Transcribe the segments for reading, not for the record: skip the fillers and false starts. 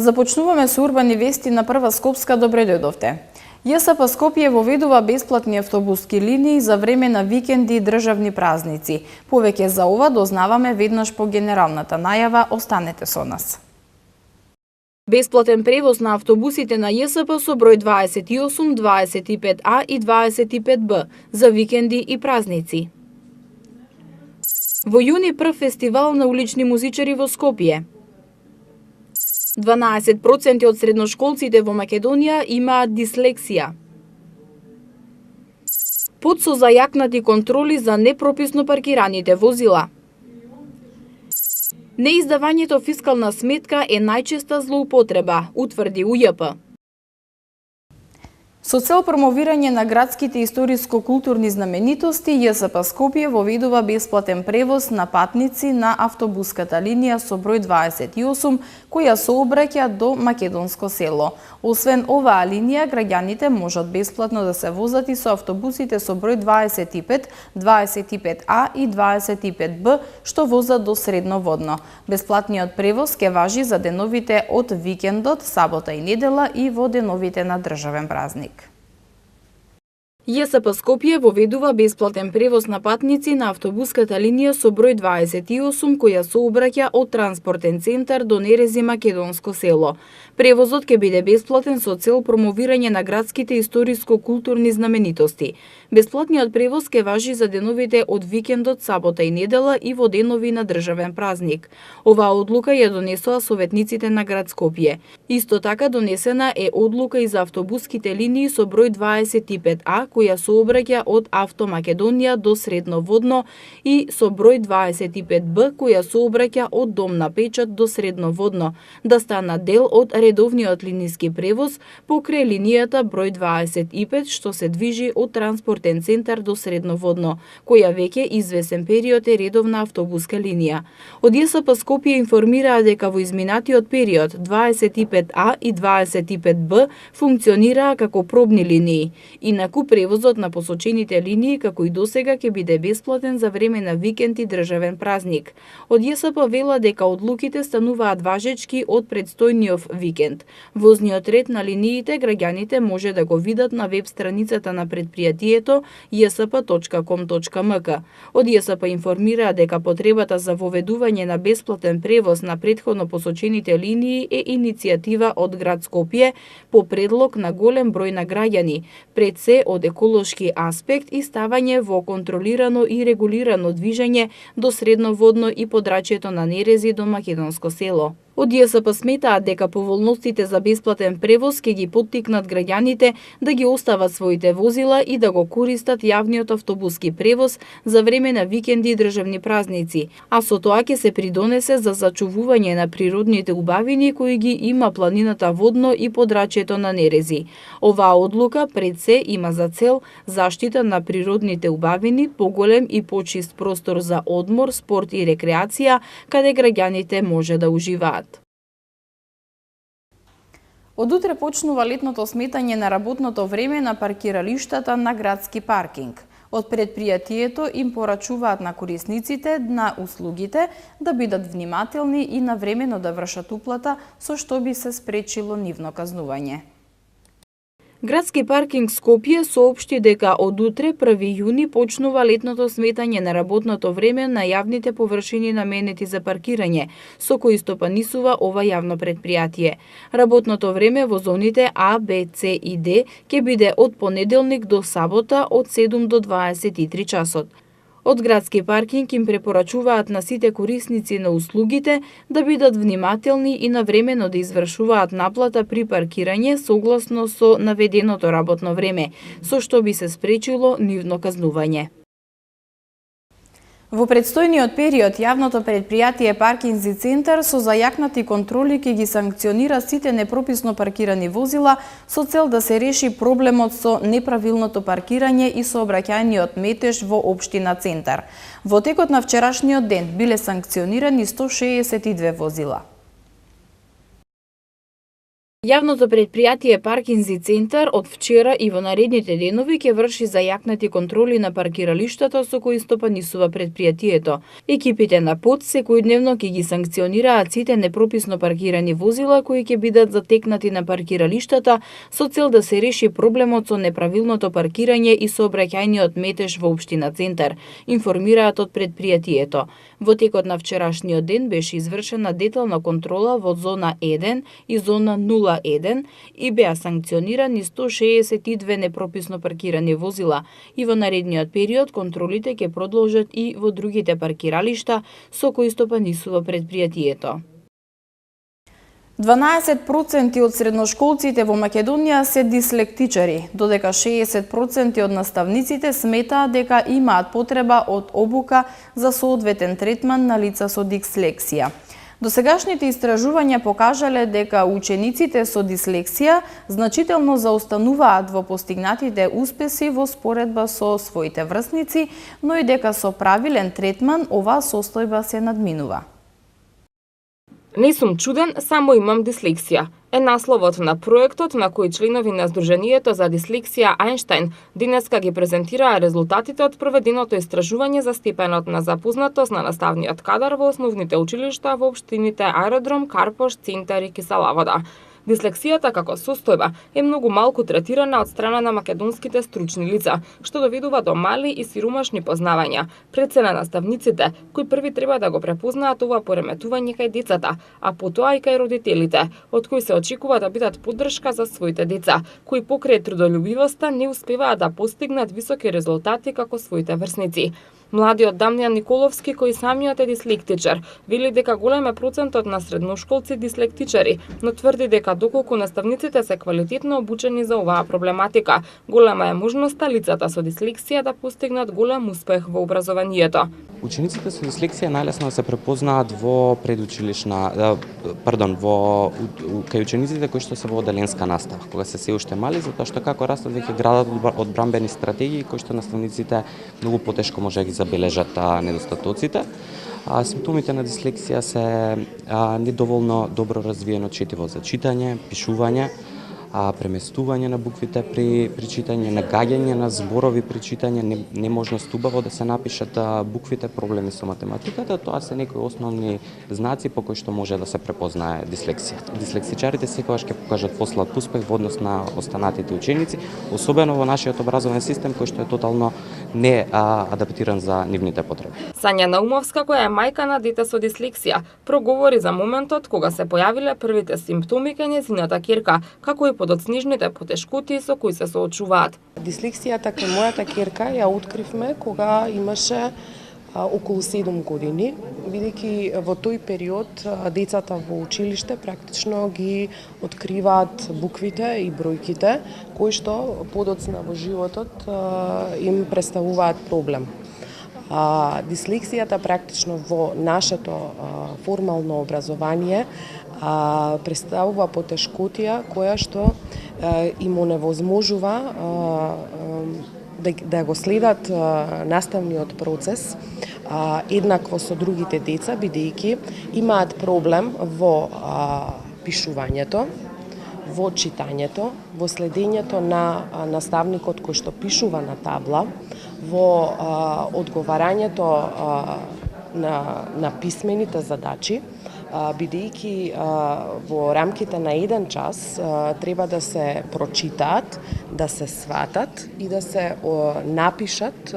Започнуваме со урбани вести на Прва Скопска. Добре дојдовте. ЈСП Скопје воведува бесплатни автобуски линии за време на викенди и државни празници. Повеќе за ова дознаваме веднаш по генералната најава. Останете со нас. Бесплатен превоз на автобусите на ЈСП со број 28, 25А и 25Б за викенди и празници. Во јуни прв фестивал на улични музичари во Скопје. 12% од средношколците во Македонија имаат дислексија. Под со зајакнати контроли за непрописно паркираните возила. Неиздавањето фискална сметка е најчеста злоупотреба, утврди УЈП. Со цел промовирање на градските историско-културни знаменитости, ЈСП Скопје воведува бесплатен превоз на патници на автобуската линија со број 28, која сообраќа до Македонско село. Освен оваа линија, граѓаните можат бесплатно да се возат и со автобусите со број 25, 25А и 25Б, што возат до Средноводно. Бесплатниот превоз ќе важи за деновите од викендот, сабота и недела и во деновите на државен празник. ЈСП Скопје воведува бесплатен превоз на патници на автобуската линија со број 28, која сообраќа од транспортен центар до Нерези Македонско село. Превозот ќе биде бесплатен со цел промовирање на градските историско-културни знаменитости. Бесплатниот превоз ќе важи за деновите од викендот, сабота и недела и во денови на државен празник. Оваа одлука ја донесоа советниците на град Скопје. Исто така донесена е одлука и за автобуските линии со број 25А, која сообраќа од Автомакедонија до Средноводно, и со број 25Б, која сообраќа од Дом на печат до Средноводно, да станат дел од редовниот линиски превоз покрај линијата број 25, што се движи од транспортен центар до Средноводно, која веќе извесен период е редовна автобуска линија. Од ЈСП Скопје информираа дека во изминатиот период 25А и 25Б функционираа како пробни линии. Инаку превозот на посочените линии како и досега ќе биде бесплатен за време на викенд и државен празник. Од ЈСП вела дека одлуките стануваат важечки од предстојниот викенд. Возниот ред на линиите граѓаните може да го видат на веб страницата на предпријатието jsp.com.mk. Од ЈСП информираа дека потребата за воведување на бесплатен превоз на претходно посочените линии е иницијатива од град Скопје по предлог на голем број на граѓани, пред се од еколошки аспект и ставање во контролирано и регулирано движење до Средноводно и подрачјето на Нерези до Македонско село. Од ЈСП сметаат дека поволностите за бесплатен превоз ќе ги поттикнат граѓаните да ги остават своите возила и да го користат јавниот автобуски превоз за време на викенди и државни празници, а со тоа ќе се придонесе за зачувување на природните убавини кои ги има планината Водно и подрачјето на Нерези. Оваа одлука пред се има за цел заштита на природните убавини, поголем и почист простор за одмор, спорт и рекреација, каде граѓаните може да уживаат. Од утре почнува летното сметање на работното време на паркиралиштата на градски паркинг. Од предпријатието им порачуваат на корисниците на услугите да бидат внимателни и навремено да вршат уплата, со што би се спречило нивно казнување. Градски паркинг Скопје соопшти дека од утре 1 јуни почнува летното сметање на работното време на јавните површини наменети за паркирање, со кои стопанисува ова јавно предпријатие. Работното време во зоните А, Б, С и Д ќе биде од понеделник до сабота од 7 до 23 часот. Од градски паркинг им препорачуваат на сите корисници на услугите да бидат внимателни и навремено да извршуваат наплата при паркирање согласно со наведеното работно време, со што би се спречило нивно казнување. Во предстојниот период, јавното предпријатие Паркинзи центар со зајакнати контроли ќе ги санкционира сите непрописно паркирани возила со цел да се реши проблемот со неправилното паркирање и сообраќајниот метеж во општина Центар. Во текот на вчерашниот ден биле санкционирани 162 возила. Јавното предпријатие Паркинзи центар од вчера и во наредните денови ќе врши зајакнати контроли на паркиралиштата со кои стопанисува предпријатието. Екипите на ПОД секојдневно ќе ги санкционираат сите непрописно паркирани возила кои ќе бидат затекнати на паркиралиштата со цел да се реши проблемот со неправилното паркирање и сообраќајниот метеж во општина Центар, информираат од предпријатието. Во текот на вчерашниот ден беше извршена детална контрола во зона 1 и зона 0 и беа санкционирани 162 непрописно паркирани возила и во наредниот период контролите ќе продолжат и во другите паркиралишта со кои стопанисува предпријатието. 12% од средношколците во Македонија се дислектичари, додека 60% од наставниците сметаат дека имаат потреба од обука за соодветен третман на лица со дислексија. Досегашните истражувања покажале дека учениците со дислексија значително заостануваат во постигнатите успеси во споредба со своите врсници, но и дека со правилен третман оваа состојба се надминува. Не сум чуден, само имам дислексија. Е насловот на проектот на кој членови на Сдруженијето за дислексија Ајнштајн денеска ги презентираа резултатите од проведеното истражување за степенот на запознатост на наставниот кадар во основните училишта во општините Аеродром, Карпош, Центар и Киселавода. Дислексијата како состојба е многу малку третирана од страна на македонските стручни лица, што доведува до мали и сиромашни познавања, пред се на наставниците, кои први треба да го препознаат ова пореметување кај децата, а потоа и кај родителите, од кои се очекува да бидат поддршка за своите деца, кои покрај трудолюбивоста не успеваат да постигнат високи резултати како своите врсници. Младиот Дамјан Николовски, кој самиот е дислектичар, вели дека голем е процентот на средношколци дислектичари, но тврди дека доколку наставниците се квалитетно обучени за оваа проблематика, голема е можноста лицата со дислексија да постигнат голем успех во образованието. Учениците со дислексија најлесно се препознаат во кај учениците кои што се во оделенска настава, кога се уште мали, затоа што како растат веќе градат одбранбени стратегии кои што наставниците многу потешко може да ги забележат недостатоците. Симптомите на дислексија се недоволно добро развиено четиво за читање, пишување, преместување на буквите при читање, нагаѓање на зборови при читање, неможност убаво да се напишат буквите, проблеми со математиката, тоа се некои основни знаци по кои што може да се препознае дислексијата. Дислексичарите секогаш ќе покажат послат успех во однос на останатите ученици, особено во нашиот образовен систем кој што е тотално не адаптиран за нивните потреби. Сања Наумовска, која е мајка на дете со дислексија, проговори за моментот кога се појавиле првите симптоми кај нејзината ќерка, како и подоцнежните потешкоти со кои се соочуваат. Дислексијата кај мојата ќерка ја откривме кога имаше околу 7 години, бидејќи во тој период децата во училиште практично ги откриваат буквите и бројките, кои што подоцна во животот им представуваат проблем. Дислексијата практично во нашето формално образование представува потешкотија која што им оневозможува да го следат наставниот процес еднакво со другите деца, бидејќи имаат проблем во пишувањето, во читањето, во следењето на наставникот кој што пишува на табла, во одговарањето на писмените задачи, бидејќи во рамките на 1 час треба да се прочитаат, да се сватат и да се напишат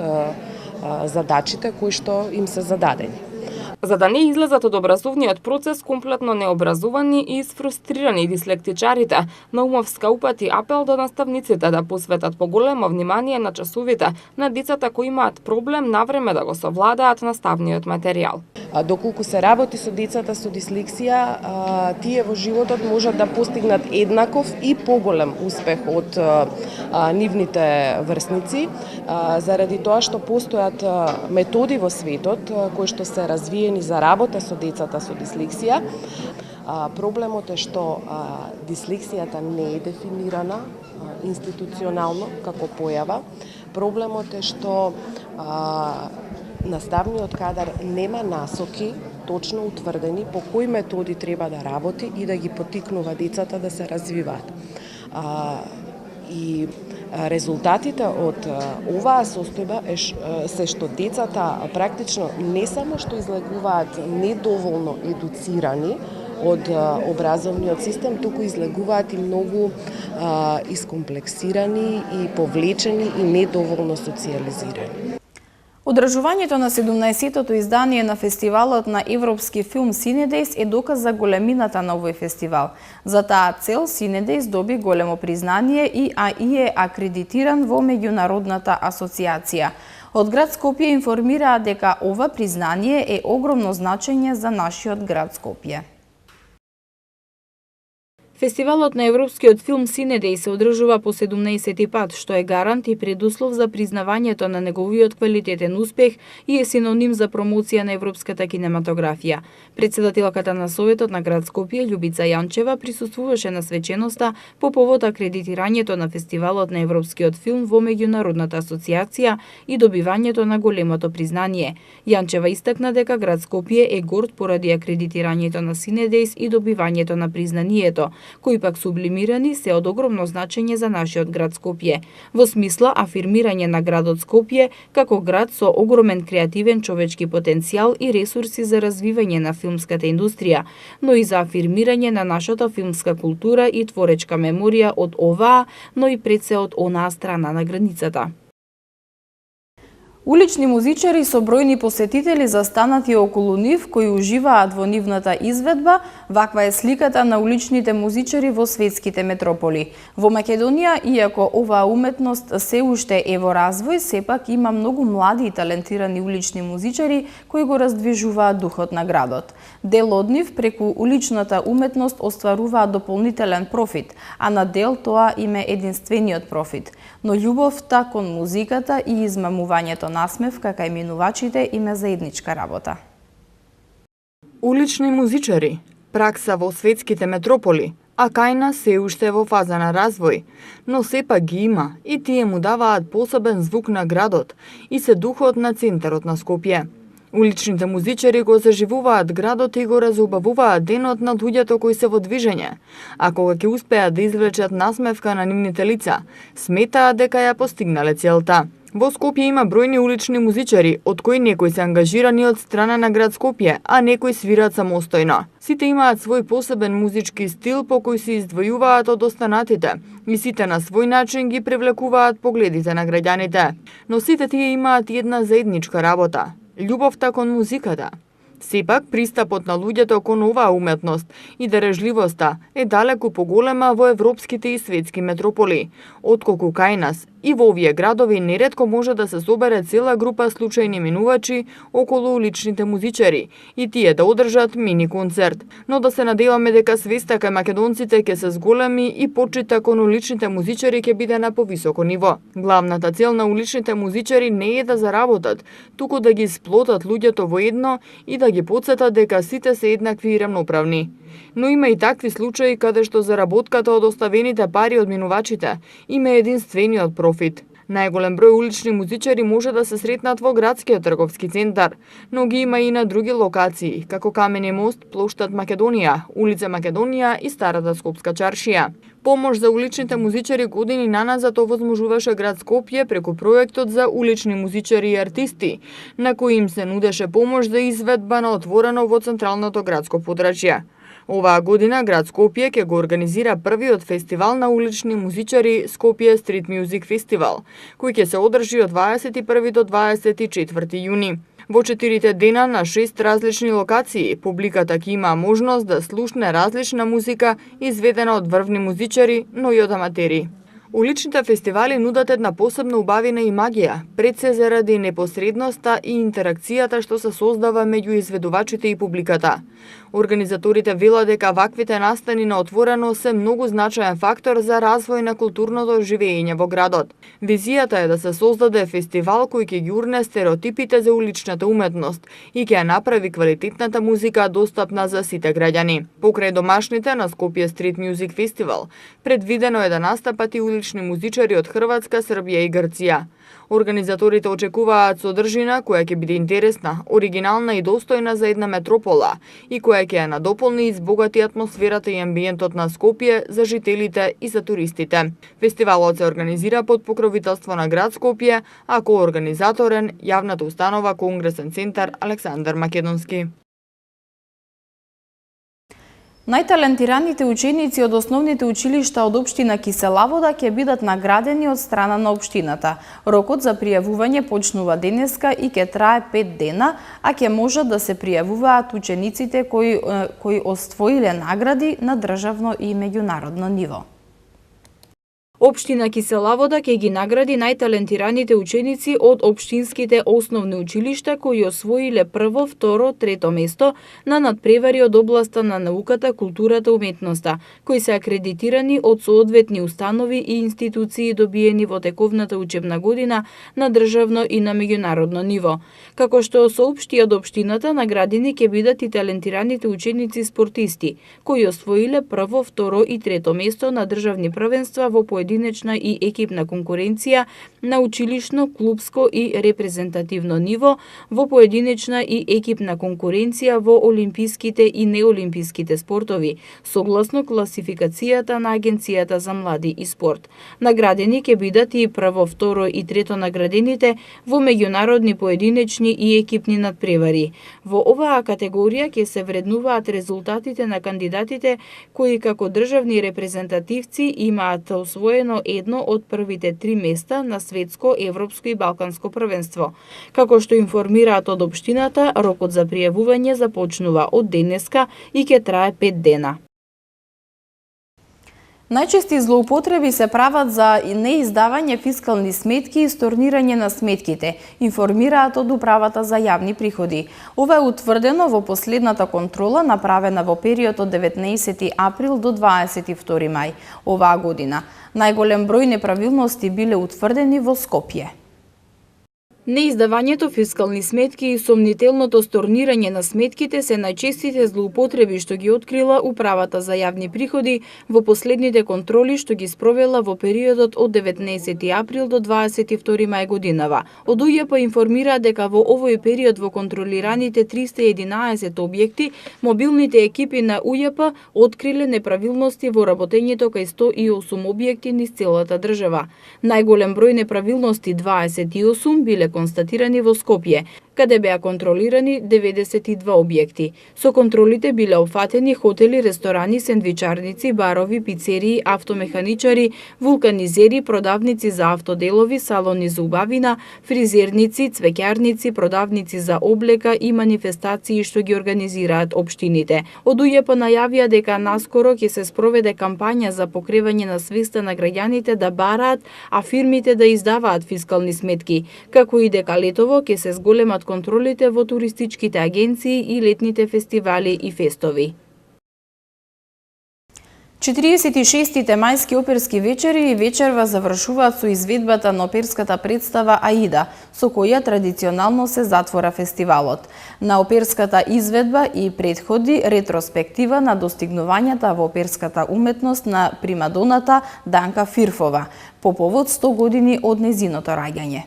задачите кои што им се зададени. За да не излезат од образовниот процес комплетно необразовани и изфрустрирани дислектичарите, Наумовска упати апел до наставниците да посветат поголемо внимание на часовите на децата кои имаат проблем навреме да го совладаат наставниот материјал. Доколку се работи со децата со дислексија, тие во животот можат да постигнат еднаков и поголем успех од нивните врсници, заради тоа што постојат методи во светот кои што се развиени за работа со децата со дислексија. Проблемот е што дислексијата не е дефинирана институционално како појава. Проблемот е што наставниот кадар нема насоки точно утврдени по кои методи треба да работи и да ги поттикнува децата да се развиваат. И резултатите од оваа состојба се што децата практично не само што излегуваат недоволно едуцирани од образовниот систем, туку излегуваат и многу искомплексирани и повлечени и недоволно социализирани. Одржувањето на 17-тото издание на фестивалот на европски филм Cinedejs е доказ за големината на овој фестивал. За таа цел Cinedejs доби големо признание и е акредитиран во меѓународната асоциација. Од град Скопје информираа дека ова признание е огромно значење за нашиот град Скопје. Фестивалот на европскиот филм Cinedejs се одржува по 17-ти пат, што е гарант и предуслов за признавањето на неговиот квалитетен успех и е синоним за промоција на европската кинематографија. Председателката на Советот на град Скопје, Љубица Јанчева, присуствуваше на свеченоста по повод акредитирањето на фестивалот на европскиот филм во меѓународната асоциација и добивањето на големото признание. Јанчева истакна дека град Скопје е горд поради акредитирањето на Cinedejs и добивањето на признанието, кои пак сублимирани се од огромно значење за нашиот град Скопје, во смисла афирмирање на градот Скопје како град со огромен креативен човечки потенцијал и ресурси за развивање на филмската индустрија, но и за афирмирање на нашата филмска култура и творечка меморија од оваа, но и пред се од онаа страна на границата. Улични музичари со бројни посетители застанати околу нив, кои уживаат во нивната изведба, ваква е сликата на уличните музичари во светските метрополи. Во Македонија, иако оваа уметност се уште е во развој, сепак има многу млади и талентирани улични музичари кои го раздвижуваат духот на градот. Дел од нив преку уличната уметност остваруваат дополнителен профит, а на дел тоа им е единствениот профит. Но љубовта кон музиката и измамувањето насмевка кај минувачите им е заедничка работа. Улични музичари, пракса во светските метрополи, а кај нас се уште во фаза на развој, но сепак ги има и тие му даваат посебен звук на градот и се духот на центарот на Скопје. Уличните музичари го заживуваат градот и го разубавуваат денот на луѓето кои се во движење, а кога ќе успеат да извлечат насмевка на нивните лица, сметаат дека ја постигнале целта. Во Скопје има бројни улични музичари, од кои некои се ангажирани од страна на град Скопје, а некои свират самостојно. Сите имаат свој посебен музички стил по кој се издвојуваат од останатите и сите на свој начин ги привлекуваат погледите на граѓаните. Но сите тие имаат една заедничка работа – љубовта кон музиката. Сепак, пристапот на луѓето кон оваа уметност и дарежливоста е далеку поголема во европските и светски метрополи, отколку кај нас. И во овие градови неретко може да се собере цела група случајни минувачи околу уличните музичари и тие да одржат мини концерт. Но да се надеваме дека свеста кај македонците ќе се зголеми и почита кон уличните музичари ќе биде на повисоко ниво. Главната цел на уличните музичари не е да заработат, туку да ги сплотат луѓето во едно и да ги потсетат дека сите се еднакви и рамноправни. Но има и такви случаи каде што заработката од оставените пари од минувачите има единствениот профит. Најголем број улични музичари може да се сретнат во градскиот трговски центар, но ги има и на други локации, како Камени мост, плоштад Македонија, улица Македонија и Старата Скопска чаршија. Помош за уличните музичари години наназад овозможуваше град Скопје преку проектот за улични музичари и артисти, на кој им се нудеше помош за изведба на отворено во централното градско подрачје. Оваа година град Скопје ќе го организира првиот фестивал на улични музичари Скопје Street Music Festival, кој ќе се одржи од 21 до 24 јуни. Во 4 дена на 6 различни локации, публиката ќе има можност да слушне различна музика изведена од врвни музичари, но и од аматери. Уличните фестивали нудат една посебна убавина и магија, пред се заради непосредноста и интеракцијата што се создава меѓу изведувачите и публиката. Организаторите велат дека ваквите настани на отворено се многу значаен фактор за развој на културното живење во градот. Визијата е да се создаде фестивал кој ќе ги урне стереотипите за уличната уметност и ќе ја направи квалитетната музика достапна за сите граѓани. Покрај домашните на Скопје Street Music Festival, предвидено е да настапат и улични музичари од Хрватска, Србија и Грција. Организаторите очекуваат содржина која ќе биде интересна, оригинална и достојна за една метропола и која ќе ја надополни и избогати атмосферата и амбиентот на Скопје за жителите и за туристите. Фестивалот се организира под покровителство на град Скопје, а коорганизаторен јавната установа Конгресен центар Александар Македонски. Најталентираните ученици од основните училишта од општина Киселавода ќе бидат наградени од страна на општината. Рокот за пријавување почнува денеска и ќе трае 5 дена, а ќе можат да се пријавуваат учениците кои освоиле награди на државно и меѓународно ниво. Општина Киселавода ќе ги награди најталентираните ученици од општинските основни училишта кои освоиле прво, второ, трето место на надпревари од областа на науката, културата, уметноста, кои се акредитирани од соодветни установи и институции добиени во тековната учебна година на државно и на меѓународно ниво. Како што соопшти од општината, наградени ќе бидат и талентираните ученици спортисти, кои освоиле прво, второ и трето место на државни првенства во поединечна и екипна конкуренција на училишно, клубско и репрезентативно ниво, во поединечна и екипна конкуренција во олимписките и неолимписките спортови, согласно класификацијата на Агенцијата за млади и спорт. Наградени ќе бидат и прво, второ и трето наградените во меѓународни поединечни и екипни надпревари. Во оваа категорија ќе се вреднуваат резултатите на кандидатите кои како државни репрезентативци имаат освоено едно од првите 3 места на светско, европско и балканско првенство. Како што информираат од општината, рокот за пријавување започнува од денеска и ќе трае 5 дена. Најчести злоупотреби се прават за неиздавање фискални сметки и stornирање на сметките, информираат од Управата за јавни приходи. Ова е утврдено во последната контрола направена во период од 19 април до 22 мај оваа година. Најголем број неправилности биле утврдени во Скопје. Неиздавањето фискални сметки и сомнителното stornирање на сметките се најчестите злоупотреби што ги открила Управата за јавни приходи во последните контроли што ги спровела во периодот од 19 април до 22 мај годинава. Од УЈП информира дека во овој период во контролираните 311 објекти, мобилните екипи на УЈП откриле неправилности во работењето кај 108 објекти низ целата држава. Најголем број неправилности, 28, биле констатирани во Скопје, каде беа контролирани 92 објекти. Со контролите биле опфатени хотели, ресторани, сендвичарници, барови, пицерии, автомеханичари, вулканизери, продавници за автоделови, салони за убавина, фризерници, цвеќарници, продавници за облека и манифестации што ги организираат општините. Од УЈП најавија дека наскоро ќе се спроведе кампања за покревање на свеста на граѓаните да бараат, а фирмите да издаваат фискални сметки, како и дека летово ќе се зголемат контролите во туристичките агенции и летните фестивали и фестови. 46-тите мајски оперски вечери и вечерва завршуваат со изведбата на оперската представа Аида, со која традиционално се затвора фестивалот. На оперската изведба и предходи ретроспектива на достигнувањата во оперската уметност на примадоната Данка Фирфова, по повод 100 години од незиното раѓање.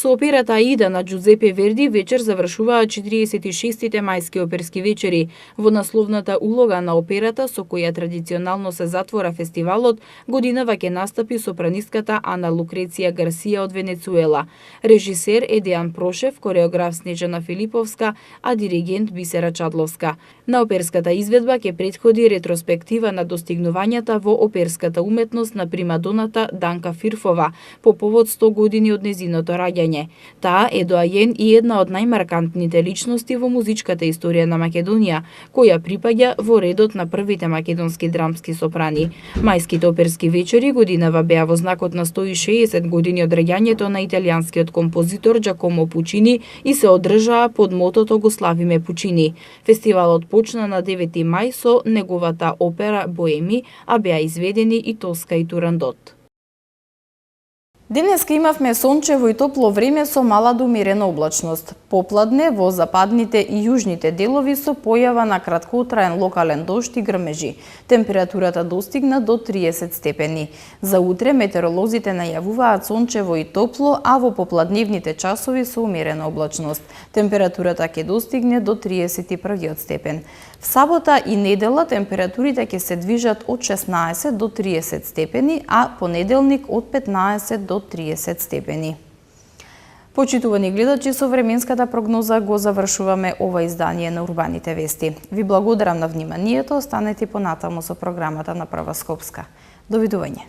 Со операта Аида на Џузепе Верди вечер завршуваат 46-тите мајски оперски вечери. Во насловната улога на операта со која традиционално се затвора фестивалот, годинава ќе настапи сопранистката Ана Лукреција Гарсија од Венецуела, режисер Едејан Прошев, кореограф Снежана Филиповска, а диригент Бисера Чадловска. На оперската изведба ќе претходи ретроспектива на достигнувањата во оперската уметност на примадоната Данка Фирфова по повод 100 години од незиното раѓање. Таа е доајен и една од најмаркантните личности во музичката историја на Македонија, која припаѓа во редот на првите македонски драмски сопрани. Мајските оперски вечери годинава беа во знакот на 160 години од раѓањето на италијанскиот композитор Джакомо Пучини и се одржаа под мотото Го славиме Пучини. Фестивалот почна на 9 мај со неговата опера Боеми, а беа изведени и Тоска и Турандот. Денеска имавме сончево и топло време со мала до умерена облачност. Попладне во западните и јужните делови со појава на краткотраен локален дожд и грмежи. Температурата достигна до 30 степени. За утре метеоролозите најавуваат сончево и топло, а во попладневните часови со умерена облачност. Температурата ќе достигне до 31 степен. В сабота и недела температурите ќе се движат од 16 до 30 степени, а понеделник од 15 до 30 степени. Почитувани гледачи, со временската прогноза го завршуваме ова издание на Урбаните вести. Ви благодарам на вниманието, останете понатаму со програмата на Прва Скопска. Довидување.